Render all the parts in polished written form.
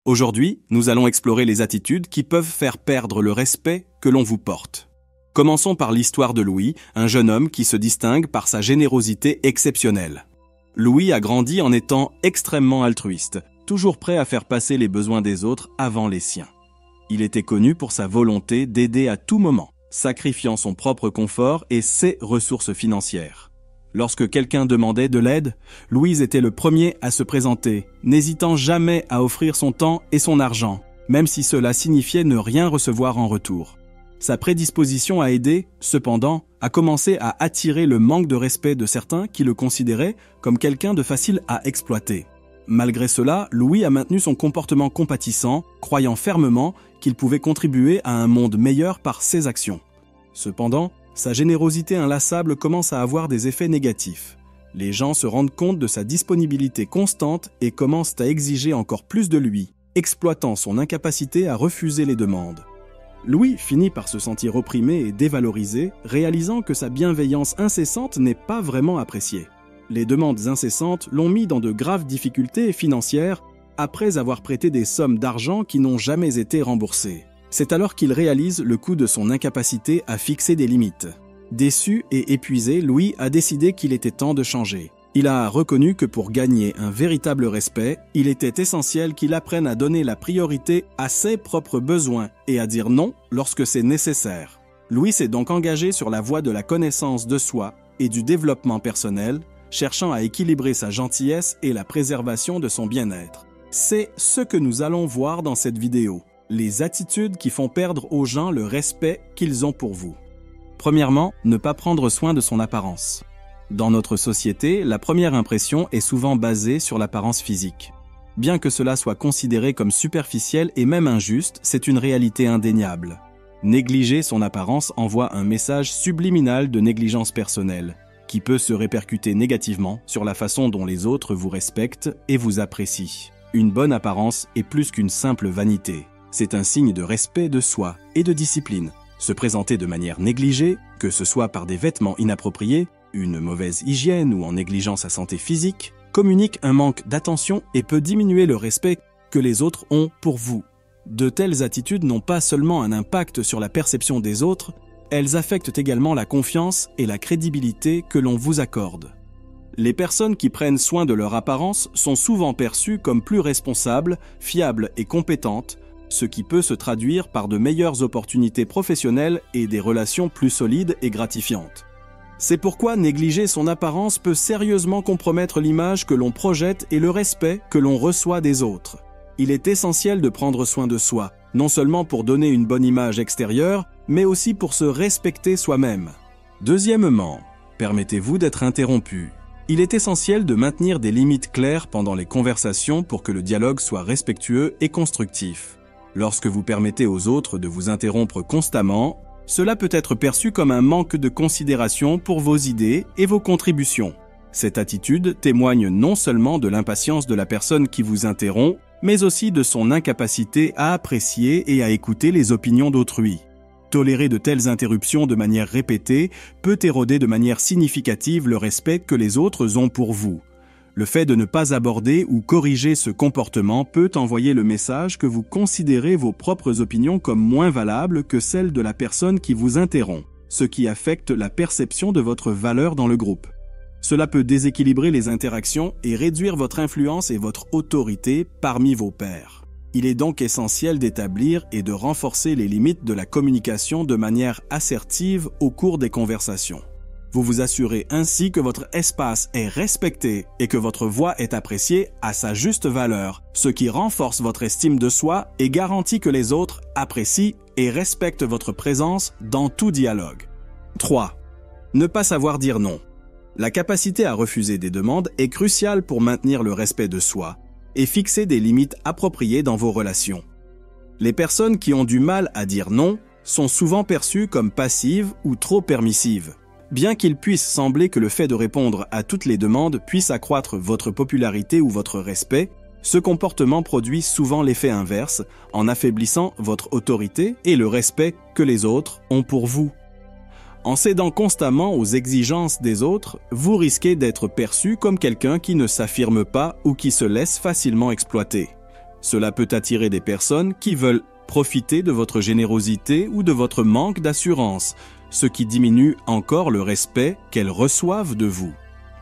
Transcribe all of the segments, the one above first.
Aujourd'hui, nous allons explorer les attitudes qui peuvent faire perdre le respect que l'on vous porte. Commençons par l'histoire de Louis, un jeune homme qui se distingue par sa générosité exceptionnelle. Louis a grandi en étant extrêmement altruiste, toujours prêt à faire passer les besoins des autres avant les siens. Il était connu pour sa volonté d'aider à tout moment, sacrifiant son propre confort et ses ressources financières. Lorsque quelqu'un demandait de l'aide, Louis était le premier à se présenter, n'hésitant jamais à offrir son temps et son argent, même si cela signifiait ne rien recevoir en retour. Sa prédisposition à aider, cependant, a commencé à attirer le manque de respect de certains qui le considéraient comme quelqu'un de facile à exploiter. Malgré cela, Louis a maintenu son comportement compatissant, croyant fermement qu'il pouvait contribuer à un monde meilleur par ses actions. Cependant, sa générosité inlassable commence à avoir des effets négatifs. Les gens se rendent compte de sa disponibilité constante et commencent à exiger encore plus de lui, exploitant son incapacité à refuser les demandes. Louis finit par se sentir opprimé et dévalorisé, réalisant que sa bienveillance incessante n'est pas vraiment appréciée. Les demandes incessantes l'ont mis dans de graves difficultés financières après avoir prêté des sommes d'argent qui n'ont jamais été remboursées. C'est alors qu'il réalise le coût de son incapacité à fixer des limites. Déçu et épuisé, Louis a décidé qu'il était temps de changer. Il a reconnu que pour gagner un véritable respect, il était essentiel qu'il apprenne à donner la priorité à ses propres besoins et à dire non lorsque c'est nécessaire. Louis s'est donc engagé sur la voie de la connaissance de soi et du développement personnel, cherchant à équilibrer sa gentillesse et la préservation de son bien-être. C'est ce que nous allons voir dans cette vidéo. Les attitudes qui font perdre aux gens le respect qu'ils ont pour vous. Premièrement, ne pas prendre soin de son apparence. Dans notre société, la première impression est souvent basée sur l'apparence physique. Bien que cela soit considéré comme superficiel et même injuste, c'est une réalité indéniable. Négliger son apparence envoie un message subliminal de négligence personnelle, qui peut se répercuter négativement sur la façon dont les autres vous respectent et vous apprécient. Une bonne apparence est plus qu'une simple vanité. C'est un signe de respect de soi et de discipline. Se présenter de manière négligée, que ce soit par des vêtements inappropriés, une mauvaise hygiène ou en négligeant sa santé physique, communique un manque d'attention et peut diminuer le respect que les autres ont pour vous. De telles attitudes n'ont pas seulement un impact sur la perception des autres, elles affectent également la confiance et la crédibilité que l'on vous accorde. Les personnes qui prennent soin de leur apparence sont souvent perçues comme plus responsables, fiables et compétentes, ce qui peut se traduire par de meilleures opportunités professionnelles et des relations plus solides et gratifiantes. C'est pourquoi négliger son apparence peut sérieusement compromettre l'image que l'on projette et le respect que l'on reçoit des autres. Il est essentiel de prendre soin de soi, non seulement pour donner une bonne image extérieure, mais aussi pour se respecter soi-même. Deuxièmement, permettez-vous d'être interrompu. Il est essentiel de maintenir des limites claires pendant les conversations pour que le dialogue soit respectueux et constructif. Lorsque vous permettez aux autres de vous interrompre constamment, cela peut être perçu comme un manque de considération pour vos idées et vos contributions. Cette attitude témoigne non seulement de l'impatience de la personne qui vous interrompt, mais aussi de son incapacité à apprécier et à écouter les opinions d'autrui. Tolérer de telles interruptions de manière répétée peut éroder de manière significative le respect que les autres ont pour vous. Le fait de ne pas aborder ou corriger ce comportement peut envoyer le message que vous considérez vos propres opinions comme moins valables que celles de la personne qui vous interrompt, ce qui affecte la perception de votre valeur dans le groupe. Cela peut déséquilibrer les interactions et réduire votre influence et votre autorité parmi vos pairs. Il est donc essentiel d'établir et de renforcer les limites de la communication de manière assertive au cours des conversations. Vous vous assurez ainsi que votre espace est respecté et que votre voix est appréciée à sa juste valeur, ce qui renforce votre estime de soi et garantit que les autres apprécient et respectent votre présence dans tout dialogue. 3. Ne pas savoir dire non. La capacité à refuser des demandes est cruciale pour maintenir le respect de soi et fixer des limites appropriées dans vos relations. Les personnes qui ont du mal à dire non sont souvent perçues comme passives ou trop permissives. Bien qu'il puisse sembler que le fait de répondre à toutes les demandes puisse accroître votre popularité ou votre respect, ce comportement produit souvent l'effet inverse en affaiblissant votre autorité et le respect que les autres ont pour vous. En cédant constamment aux exigences des autres, vous risquez d'être perçu comme quelqu'un qui ne s'affirme pas ou qui se laisse facilement exploiter. Cela peut attirer des personnes qui veulent profiter de votre générosité ou de votre manque d'assurance, ce qui diminue encore le respect qu'elles reçoivent de vous.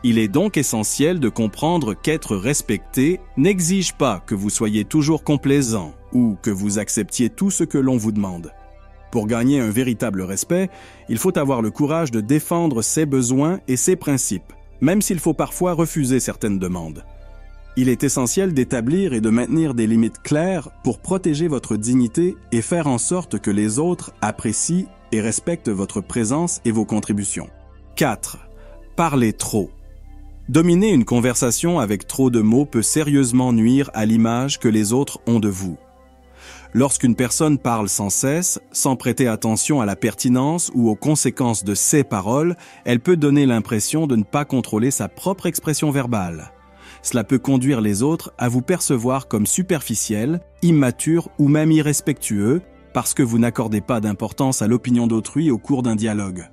Il est donc essentiel de comprendre qu'être respecté n'exige pas que vous soyez toujours complaisant ou que vous acceptiez tout ce que l'on vous demande. Pour gagner un véritable respect, il faut avoir le courage de défendre ses besoins et ses principes, même s'il faut parfois refuser certaines demandes. Il est essentiel d'établir et de maintenir des limites claires pour protéger votre dignité et faire en sorte que les autres apprécient et respectent votre présence et vos contributions. 4. Parlez trop. Dominer une conversation avec trop de mots peut sérieusement nuire à l'image que les autres ont de vous. Lorsqu'une personne parle sans cesse, sans prêter attention à la pertinence ou aux conséquences de ses paroles, elle peut donner l'impression de ne pas contrôler sa propre expression verbale. Cela peut conduire les autres à vous percevoir comme superficiel, immature ou même irrespectueux parce que vous n'accordez pas d'importance à l'opinion d'autrui au cours d'un dialogue.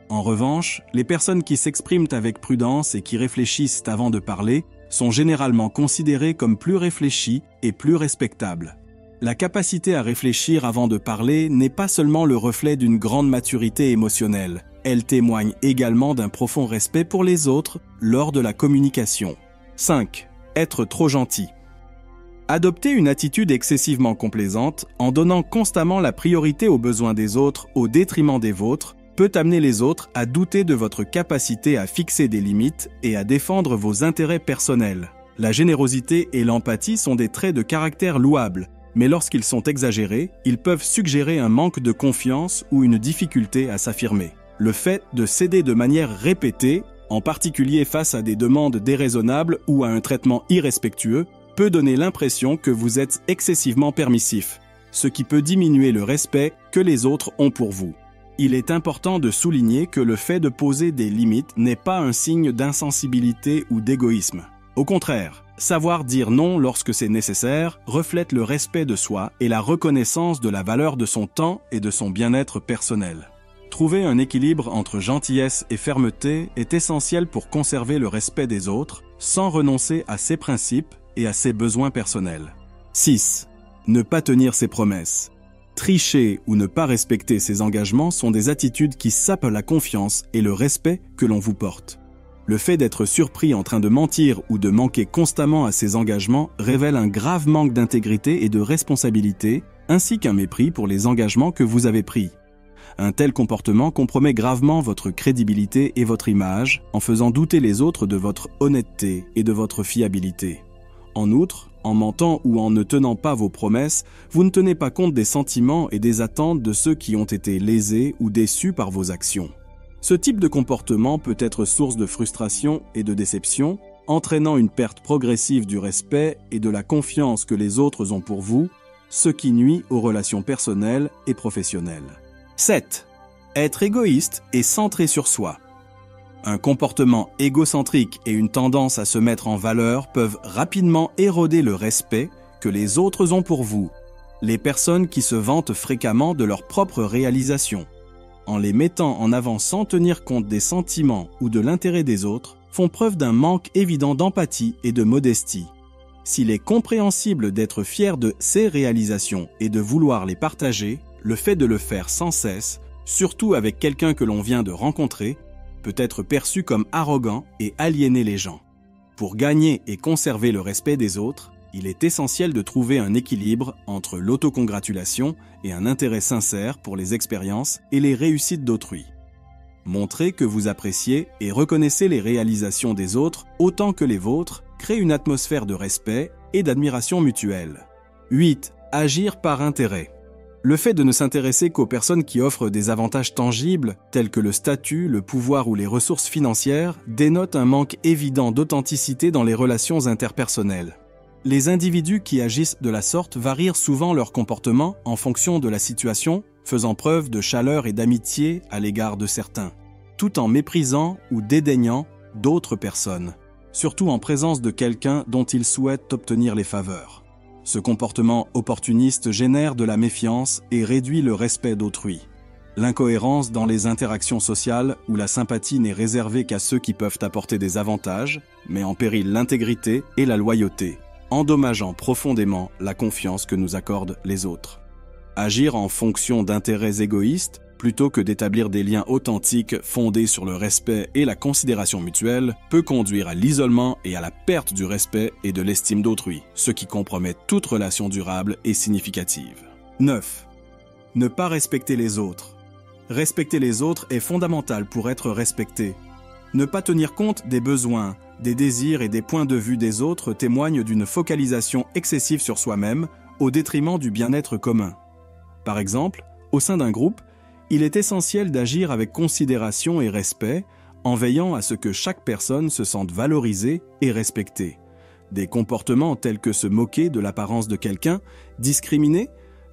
En revanche, les personnes qui s'expriment avec prudence et qui réfléchissent avant de parler sont généralement considérées comme plus réfléchies et plus respectables. La capacité à réfléchir avant de parler n'est pas seulement le reflet d'une grande maturité émotionnelle, elle témoigne également d'un profond respect pour les autres lors de la communication. 5. Être trop gentil. Adopter une attitude excessivement complaisante en donnant constamment la priorité aux besoins des autres au détriment des vôtres peut amener les autres à douter de votre capacité à fixer des limites et à défendre vos intérêts personnels. La générosité et l'empathie sont des traits de caractère louables, mais lorsqu'ils sont exagérés, ils peuvent suggérer un manque de confiance ou une difficulté à s'affirmer. Le fait de céder de manière répétée, en particulier face à des demandes déraisonnables ou à un traitement irrespectueux, peut donner l'impression que vous êtes excessivement permissif, ce qui peut diminuer le respect que les autres ont pour vous. Il est important de souligner que le fait de poser des limites n'est pas un signe d'insensibilité ou d'égoïsme. Au contraire, savoir dire non lorsque c'est nécessaire reflète le respect de soi et la reconnaissance de la valeur de son temps et de son bien-être personnel. Trouver un équilibre entre gentillesse et fermeté est essentiel pour conserver le respect des autres sans renoncer à ses principes et à ses besoins personnels. 6. Ne pas tenir ses promesses. Tricher ou ne pas respecter ses engagements sont des attitudes qui sapent la confiance et le respect que l'on vous porte. Le fait d'être surpris en train de mentir ou de manquer constamment à ses engagements révèle un grave manque d'intégrité et de responsabilité, ainsi qu'un mépris pour les engagements que vous avez pris. Un tel comportement compromet gravement votre crédibilité et votre image, en faisant douter les autres de votre honnêteté et de votre fiabilité. En outre, en mentant ou en ne tenant pas vos promesses, vous ne tenez pas compte des sentiments et des attentes de ceux qui ont été lésés ou déçus par vos actions. Ce type de comportement peut être source de frustration et de déception, entraînant une perte progressive du respect et de la confiance que les autres ont pour vous, ce qui nuit aux relations personnelles et professionnelles. 7. Être égoïste et centré sur soi. Un comportement égocentrique et une tendance à se mettre en valeur peuvent rapidement éroder le respect que les autres ont pour vous. Les personnes qui se vantent fréquemment de leurs propres réalisations, en les mettant en avant sans tenir compte des sentiments ou de l'intérêt des autres, font preuve d'un manque évident d'empathie et de modestie. S'il est compréhensible d'être fier de ses réalisations et de vouloir les partager, le fait de le faire sans cesse, surtout avec quelqu'un que l'on vient de rencontrer, peut être perçu comme arrogant et aliéner les gens. Pour gagner et conserver le respect des autres, il est essentiel de trouver un équilibre entre l'autocongratulation et un intérêt sincère pour les expériences et les réussites d'autrui. Montrez que vous appréciez et reconnaissez les réalisations des autres autant que les vôtres crée une atmosphère de respect et d'admiration mutuelle. 8. Agir par intérêt. Le fait de ne s'intéresser qu'aux personnes qui offrent des avantages tangibles, tels que le statut, le pouvoir ou les ressources financières, dénote un manque évident d'authenticité dans les relations interpersonnelles. Les individus qui agissent de la sorte varient souvent leur comportement en fonction de la situation, faisant preuve de chaleur et d'amitié à l'égard de certains, tout en méprisant ou dédaignant d'autres personnes, surtout en présence de quelqu'un dont ils souhaitent obtenir les faveurs. Ce comportement opportuniste génère de la méfiance et réduit le respect d'autrui. L'incohérence dans les interactions sociales où la sympathie n'est réservée qu'à ceux qui peuvent apporter des avantages, met en péril l'intégrité et la loyauté. endommageant profondément la confiance que nous accordent les autres. Agir en fonction d'intérêts égoïstes, plutôt que d'établir des liens authentiques fondés sur le respect et la considération mutuelle, peut conduire à l'isolement et à la perte du respect et de l'estime d'autrui, ce qui compromet toute relation durable et significative. 9. Ne pas respecter les autres. Respecter les autres est fondamental pour être respecté. Ne pas tenir compte des besoins, des désirs et des points de vue des autres témoigne d'une focalisation excessive sur soi-même au détriment du bien-être commun. Par exemple, au sein d'un groupe, il est essentiel d'agir avec considération et respect en veillant à ce que chaque personne se sente valorisée et respectée. Des comportements tels que se moquer de l'apparence de quelqu'un, discriminer,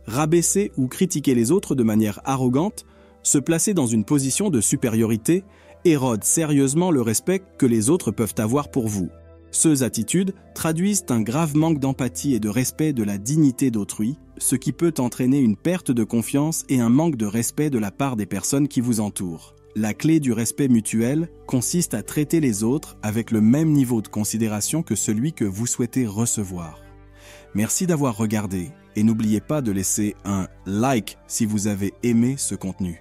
rabaisser ou critiquer les autres de manière arrogante, se placer dans une position de supériorité, érodent sérieusement le respect que les autres peuvent avoir pour vous. Ces attitudes traduisent un grave manque d'empathie et de respect de la dignité d'autrui, ce qui peut entraîner une perte de confiance et un manque de respect de la part des personnes qui vous entourent. La clé du respect mutuel consiste à traiter les autres avec le même niveau de considération que celui que vous souhaitez recevoir. Merci d'avoir regardé et n'oubliez pas de laisser un like si vous avez aimé ce contenu.